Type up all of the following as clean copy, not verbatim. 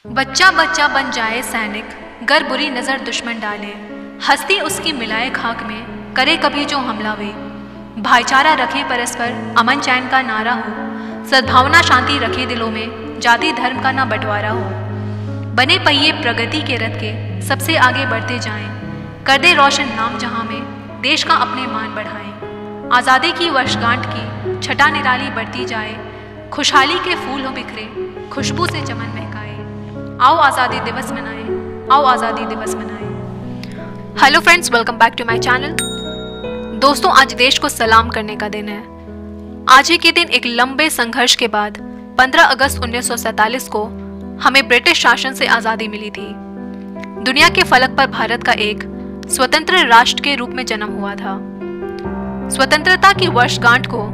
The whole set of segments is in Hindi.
बच्चा बच्चा बन जाए सैनिक, गर बुरी नजर दुश्मन डाले, हस्ती उसकी मिलाए खाक में, करे कभी जो हमला वे। भाईचारा रखे परस्पर, अमन चैन का नारा हो, सद्भावना शांति रखे दिलों में, जाति धर्म का ना बंटवारा हो। बने पहिए प्रगति के रथ के, सबसे आगे बढ़ते जाएं, कर दे रोशन नाम जहां में, देश का अपने मान बढ़ाएं। आज़ादी की वर्षगांठ की छटा निराली बढ़ती जाए, खुशहाली के फूल हो बिखरे, खुशबू से चमन महकाए। आओ आज़ादी दिवस मनाएं, आओ आज़ादी दिवस मनाएं। Hello friends, welcome back to my channel. दोस्तों, आज देश को सलाम करने का दिन है। आज ही के दिन एक लंबे संघर्ष के बाद 15 अगस्त 1947 को हमें ब्रिटिश शासन से आज़ादी मिली थी। दुनिया के फलक पर भारत का एक स्वतंत्र राष्ट्र के रूप में जन्म हुआ था। स्वतंत्रता की वर्षगांठ को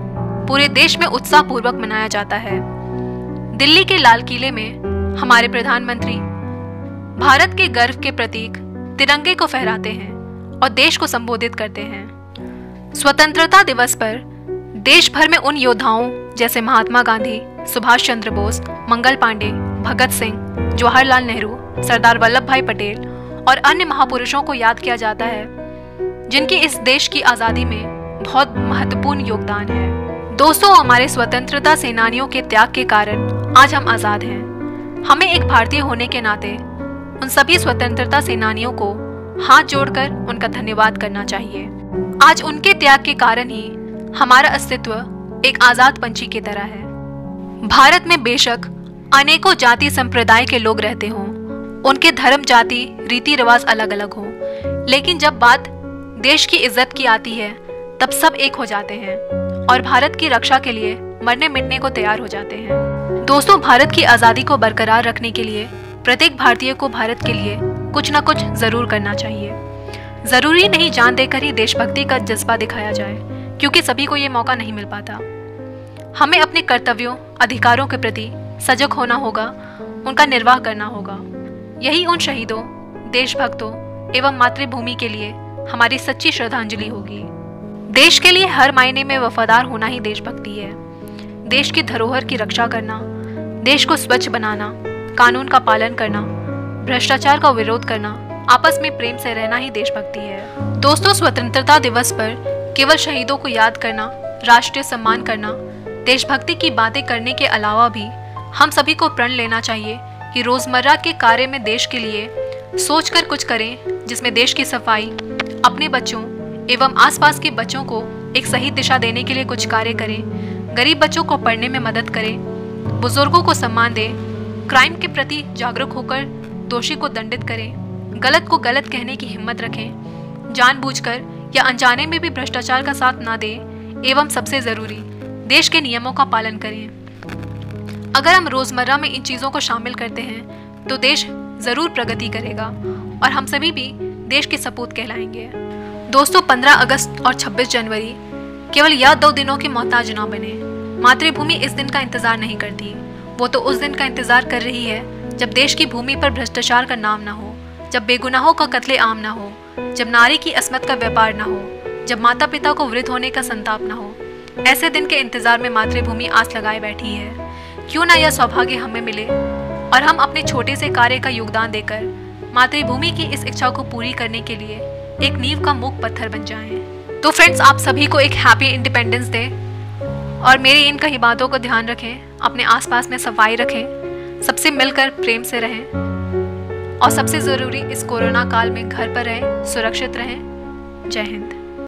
पूरे देश में उत्साहपूर्वक मनाया जाता है। दिल्ली के लाल किले में हमारे प्रधानमंत्री भारत के गर्व के प्रतीक तिरंगे को फहराते हैं और देश को संबोधित करते हैं। स्वतंत्रता दिवस पर देश भर में उन योद्धाओं जैसे महात्मा गांधी, सुभाष चंद्र बोस, मंगल पांडे, भगत सिंह, जवाहरलाल नेहरू, सरदार वल्लभ भाई पटेल और अन्य महापुरुषों को याद किया जाता है, जिनकी इस देश की आज़ादी में बहुत महत्वपूर्ण योगदान है। दोस्तों, हमारे स्वतंत्रता सेनानियों के त्याग के कारण आज हम आज़ाद हैं। हमें एक भारतीय होने के नाते उन सभी स्वतंत्रता सेनानियों को हाथ जोड़कर उनका धन्यवाद करना चाहिए। आज उनके त्याग के कारण ही हमारा अस्तित्व एक आज़ाद पंछी की तरह है। भारत में बेशक अनेकों जाति संप्रदाय के लोग रहते हों, उनके धर्म, जाति, रीति रिवाज अलग अलग हों, लेकिन जब बात देश की इज्जत की आती है तब सब एक हो जाते हैं और भारत की रक्षा के लिए मरने मिटने को तैयार हो जाते हैं। दोस्तों, भारत की आज़ादी को बरकरार रखने के लिए प्रत्येक भारतीय को भारत के लिए कुछ न कुछ जरूर करना चाहिए। जरूरी नहीं जान देकर ही देशभक्ति का जज्बा दिखाया जाए, क्योंकि सभी को ये मौका नहीं मिल पाता। हमें अपने कर्तव्यों, अधिकारों के प्रति सजग होना होगा, उनका निर्वाह करना होगा। यही उन शहीदों, देशभक्तों एवं मातृभूमि के लिए हमारी सच्ची श्रद्धांजलि होगी। देश के लिए हर मायने में वफादार होना ही देशभक्ति है। देश की धरोहर की रक्षा करना, देश को स्वच्छ बनाना, कानून का पालन करना, भ्रष्टाचार का विरोध करना, आपस में प्रेम से रहना ही देशभक्ति है। दोस्तों, स्वतंत्रता दिवस पर केवल शहीदों को याद करना, राष्ट्रीय सम्मान करना, देशभक्ति की बातें करने के अलावा भी हम सभी को प्रण लेना चाहिए कि रोजमर्रा के कार्य में देश के लिए सोचकर कुछ करें, जिसमें देश की सफाई, अपने बच्चों एवं आसपास के बच्चों को एक सही दिशा देने के लिए कुछ कार्य करें, गरीब बच्चों को पढ़ने में मदद करें, बुजुर्गों को सम्मान दें, क्राइम के प्रति जागरूक होकर दोषी को दंडित करें, गलत को गलत कहने की हिम्मत रखें, जानबूझकर या अनजाने में भी भ्रष्टाचार का साथ ना दें एवं सबसे ज़रूरी, देश के नियमों का पालन करें। अगर हम रोज़मर्रा में इन चीज़ों को शामिल करते हैं तो देश ज़रूर प्रगति करेगा और हम सभी भी देश के सपूत कहलाएंगे। दोस्तों, 15 अगस्त और 26 जनवरी केवल यह 2 दिनों की मोहताज ना बने। मातृभूमि इस दिन का इंतजार नहीं करती, वो तो उस दिन का इंतजार कर रही है जब देश की भूमि पर भ्रष्टाचार का नाम ना हो, जब बेगुनाहों का कत्ले आम ना हो, जब नारी की अस्मत का व्यापार ना हो, जब माता पिता को वृद्ध होने का संताप ना हो। ऐसे दिन के इंतजार में मातृभूमि आस लगाए बैठी है। क्यों ना यह सौभाग्य हमें मिले और हम अपने छोटे से कार्य का योगदान देकर मातृभूमि की इस इच्छा को पूरी करने के लिए एक नींव का मूक पत्थर बन जाएं। तो फ्रेंड्स, आप सभी को एक हैप्पी इंडिपेंडेंस डे और मेरी इन कही बातों को ध्यान रखें, अपने आसपास में सफाई रखें, सबसे मिलकर प्रेम से रहें और सबसे ज़रूरी इस कोरोना काल में घर पर रहें, सुरक्षित रहें। जय हिंद।